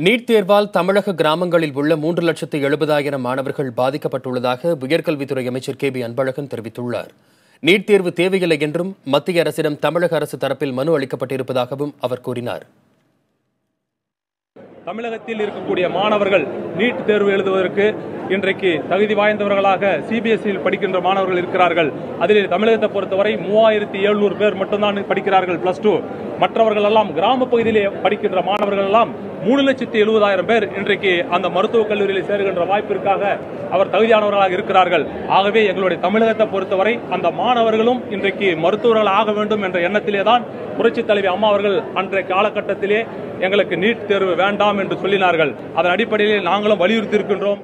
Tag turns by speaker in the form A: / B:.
A: NEET தேர்வால் தமிழக கிராமங்களில் உள்ள 3,70,000 மாணவர்கள் பாதிக்கப்பட்டுள்ளதாக உயர்கல்வித்துறை அமைச்சர் கே. பி. அன்பழகன் தெரிவித்துள்ளார். நீட் தேர்வு தேவையில்லை என்றும் மத்திய அரசிடம் தமிழக அரசு தரப்பில் மனு அளிக்கப்பட்டிருப்பதாகவும் அவர் கூறினார்.
B: தமிழகத்தில் இருக்கக்கூடிய மாணவர்கள் நீட் தேர்வு எழுதுவதற்கு இன்றைக்கு தகுதி வாய்ந்தவர்களாக சிபிஎஸ்இயில் படிக்கின்ற மாணவர்கள் இருக்கிறார்கள். அதில் தமிழகத்தை பொறுத்தவரை 3700 பேர் மட்டும்தான் படிக்கிறார்கள் +2. மற்றவர்கள் எல்லாம் கிராம பகுதியிலே படிக்கின்ற மாணவர்கள் எல்லாம் 3,70,000 பேர் இன்றைக்கு அந்த மருத்துவக் கல்லூரியில் சேருகின்ற வாய்ப்பிற்காக அவர் தகுதியானவர்களாக இருக்கிறார்கள். ஆகவே எங்களுடைய தமிழகத்தை பொறுத்தவரை அந்த மாணவர்களும் இன்றைக்கு மருத்துவர்கள் ஆக வேண்டும் என்ற எண்ணத்திலே தான் புரட்சித் தலைவி அம்மா அவர்கள் அன்றைய காலகட்டத்திலே எங்களுக்கு நீட் தேர்வு வேண்டாம் என்று சொல்லினார்கள். அதன் அடிப்படையில் நாங்களும் வலியுறுத்தி இருக்கின்றோம்.